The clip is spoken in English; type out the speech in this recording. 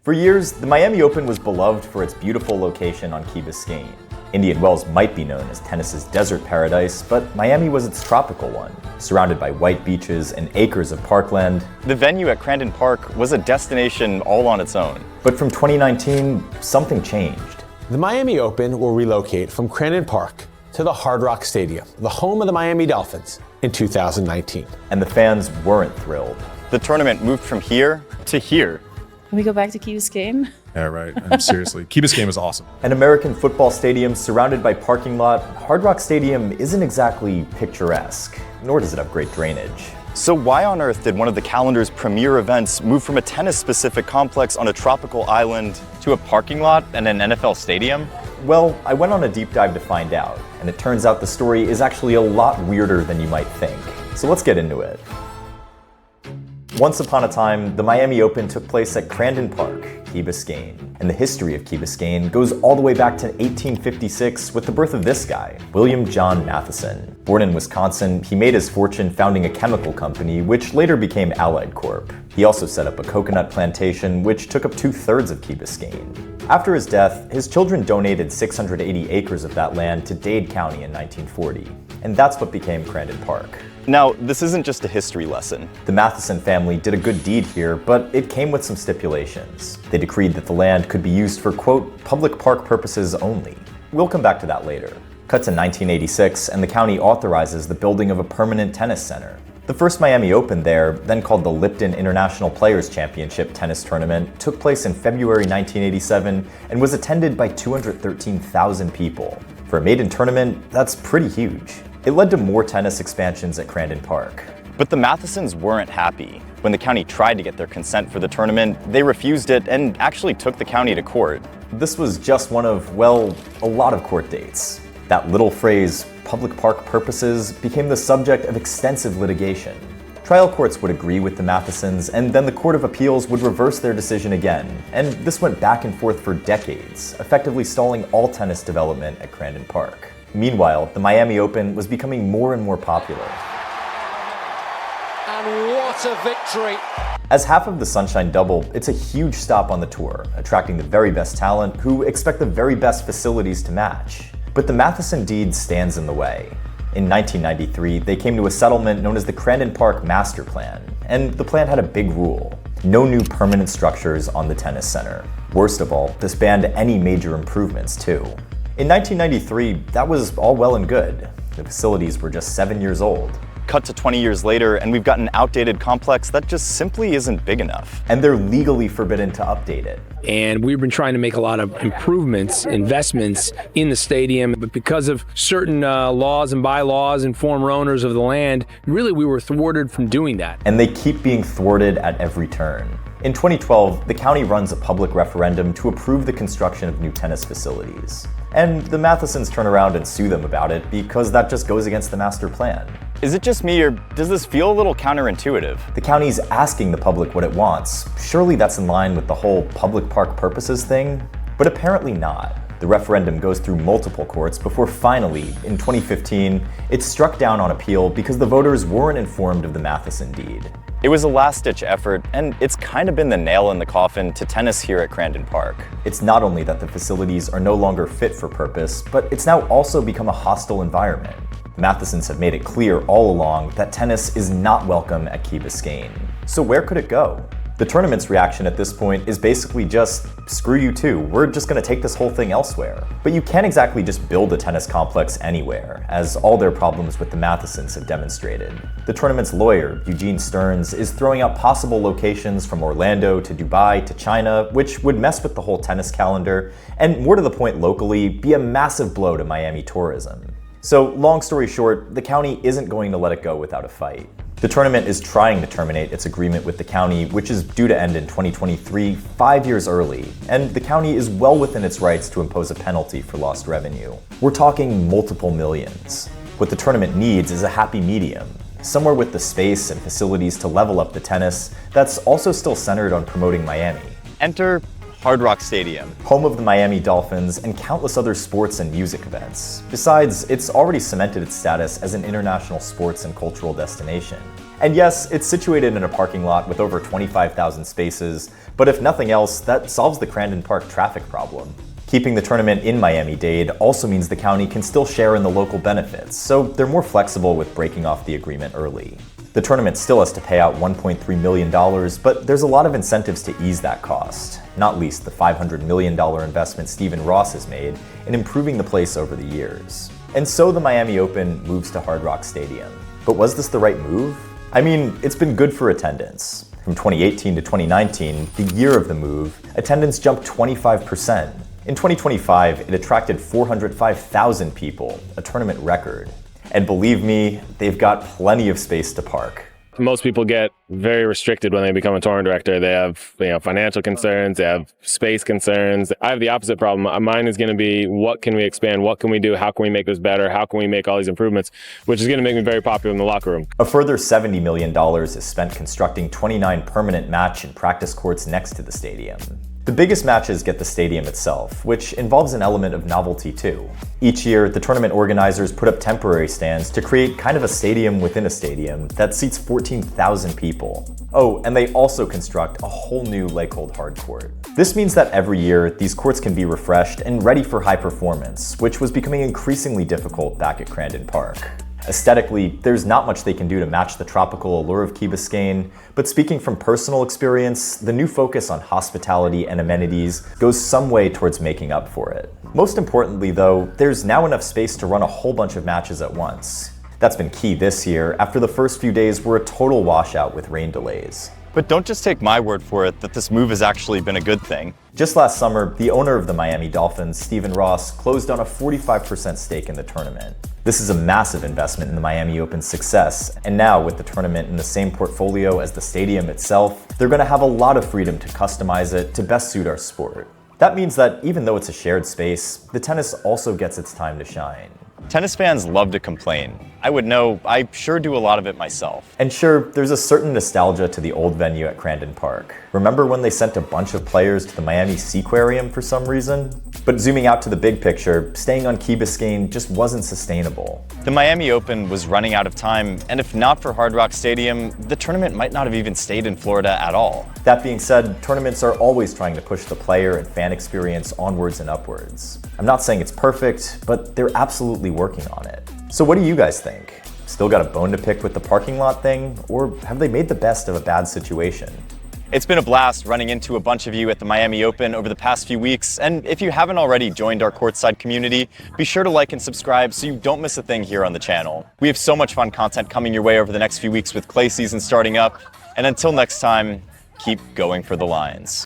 For years, the Miami Open was beloved for its beautiful location on Key Biscayne. Indian Wells might be known as tennis's desert paradise, but Miami was its tropical one, surrounded by white beaches and acres of parkland. The venue at Crandon Park was a destination all on its own. But from 2019, something changed. The Miami Open will relocate from Crandon Park to the Hard Rock Stadium, the home of the Miami Dolphins, in 2019. And the fans weren't thrilled. The tournament moved from here to here. Can we go back to Key Biscayne? Yeah, right. Seriously, Key Biscayne was awesome. An American football stadium surrounded by parking lot, Hard Rock Stadium isn't exactly picturesque, nor does it have great drainage. So why on earth did one of the calendar's premier events move from a tennis-specific complex on a tropical island to a parking lot and an NFL stadium? Well, I went on a deep dive to find out, and it turns out the story is actually a lot weirder than you might think. So let's get into it. Once upon a time, the Miami Open took place at Crandon Park, Key Biscayne. And the history of Key Biscayne goes all the way back to 1856 with the birth of this guy, William John Matheson. Born in Wisconsin, he made his fortune founding a chemical company, which later became Allied Corp. He also set up a coconut plantation, which took up 2/3 of Key Biscayne. After his death, his children donated 680 acres of that land to Dade County in 1940. And that's what became Crandon Park. Now, this isn't just a history lesson. The Matheson family did a good deed here, but it came with some stipulations. They decreed that the land could be used for, quote, public park purposes only. We'll come back to that later. Cut to 1986, and the county authorizes the building of a permanent tennis center. The first Miami Open there, then called the Lipton International Players Championship tennis tournament, took place in February 1987 and was attended by 213,000 people. For a maiden tournament, that's pretty huge. It led to more tennis expansions at Crandon Park. But the Mathesons weren't happy. When the county tried to get their consent for the tournament, they refused it and actually took the county to court. This was just one of, well, a lot of court dates. That little phrase, public park purposes, became the subject of extensive litigation. Trial courts would agree with the Mathesons, and then the Court of Appeals would reverse their decision again. And this went back and forth for decades, effectively stalling all tennis development at Crandon Park. Meanwhile, the Miami Open was becoming more and more popular. And what a victory! As half of the Sunshine Double, it's a huge stop on the tour, attracting the very best talent who expect the very best facilities to match. But the Matheson deed stands in the way. In 1993, they came to a settlement known as the Crandon Park Master Plan, and the plan had a big rule: no new permanent structures on the tennis center. Worst of all, this banned any major improvements too. In 1993, that was all well and good. The facilities were just 7 years old. Cut to 20 years later, and we've got an outdated complex that just simply isn't big enough. And they're legally forbidden to update it. And we've been trying to make a lot of improvements, investments in the stadium, but because of certain laws and bylaws and former owners of the land, really we were thwarted from doing that. And they keep being thwarted at every turn. In 2012, the county runs a public referendum to approve the construction of new tennis facilities. And the Mathesons turn around and sue them about it because that just goes against the master plan. Is it just me, or does this feel a little counterintuitive? The county's asking the public what it wants. Surely that's in line with the whole public park purposes thing? But apparently not. The referendum goes through multiple courts before finally, in 2015, it's struck down on appeal because the voters weren't informed of the Matheson deed. It was a last-ditch effort, and it's kind of been the nail in the coffin to tennis here at Crandon Park. It's not only that the facilities are no longer fit for purpose, but it's now also become a hostile environment. The Mathesons have made it clear all along that tennis is not welcome at Key Biscayne. So where could it go? The tournament's reaction at this point is basically just, screw you too, we're just gonna take this whole thing elsewhere. But you can't exactly just build a tennis complex anywhere, as all their problems with the Mathesons have demonstrated. The tournament's lawyer, Eugene Stearns, is throwing out possible locations from Orlando to Dubai to China, which would mess with the whole tennis calendar, and more to the point locally, be a massive blow to Miami tourism. So long story short, the county isn't going to let it go without a fight. The tournament is trying to terminate its agreement with the county, which is due to end in 2023, 5 years early, and the county is well within its rights to impose a penalty for lost revenue. We're talking multiple millions. What the tournament needs is a happy medium, somewhere with the space and facilities to level up the tennis that's also still centered on promoting Miami. Enter Hard Rock Stadium, home of the Miami Dolphins and countless other sports and music events. Besides, it's already cemented its status as an international sports and cultural destination. And yes, it's situated in a parking lot with over 25,000 spaces, but if nothing else, that solves the Crandon Park traffic problem. Keeping the tournament in Miami-Dade also means the county can still share in the local benefits, so they're more flexible with breaking off the agreement early. The tournament still has to pay out $1.3 million, but there's a lot of incentives to ease that cost, not least the $500 million investment Stephen Ross has made in improving the place over the years. And so the Miami Open moves to Hard Rock Stadium. But was this the right move? I mean, it's been good for attendance. From 2018 to 2019, the year of the move, attendance jumped 25%. In 2025, it attracted 405,000 people, a tournament record. And believe me, they've got plenty of space to park. Most people get very restricted when they become a tournament director. They have, financial concerns, they have space concerns. I have the opposite problem. Mine is going to be, what can we expand? What can we do? How can we make this better? How can we make all these improvements? Which is going to make me very popular in the locker room. A further $70 million is spent constructing 29 permanent match and practice courts next to the stadium. The biggest matches get the stadium itself, which involves an element of novelty too. Each year, the tournament organizers put up temporary stands to create kind of a stadium within a stadium that seats 14,000 people. Oh, and they also construct a whole new Lakehold hard court. This means that every year, these courts can be refreshed and ready for high performance, which was becoming increasingly difficult back at Crandon Park. Aesthetically, there's not much they can do to match the tropical allure of Key Biscayne, but speaking from personal experience, the new focus on hospitality and amenities goes some way towards making up for it. Most importantly though, there's now enough space to run a whole bunch of matches at once. That's been key this year, after the first few days were a total washout with rain delays. But don't just take my word for it that this move has actually been a good thing. Just last summer, the owner of the Miami Dolphins, Stephen Ross, closed on a 45% stake in the tournament. This is a massive investment in the Miami Open's success, and now with the tournament in the same portfolio as the stadium itself, they're going to have a lot of freedom to customize it to best suit our sport. That means that even though it's a shared space, the tennis also gets its time to shine. Tennis fans love to complain. I would know, I sure do a lot of it myself. And sure, there's a certain nostalgia to the old venue at Crandon Park. Remember when they sent a bunch of players to the Miami Seaquarium for some reason? But zooming out to the big picture, staying on Key Biscayne just wasn't sustainable. The Miami Open was running out of time, and if not for Hard Rock Stadium, the tournament might not have even stayed in Florida at all. That being said, tournaments are always trying to push the player and fan experience onwards and upwards. I'm not saying it's perfect, but they're absolutely working on it. So what do you guys think? Still got a bone to pick with the parking lot thing, or have they made the best of a bad situation? It's been a blast running into a bunch of you at the Miami Open over the past few weeks, and if you haven't already joined our Courtside community, be sure to like and subscribe so you don't miss a thing here on the channel. We have so much fun content coming your way over the next few weeks with clay season starting up, and until next time, keep going for the Lions.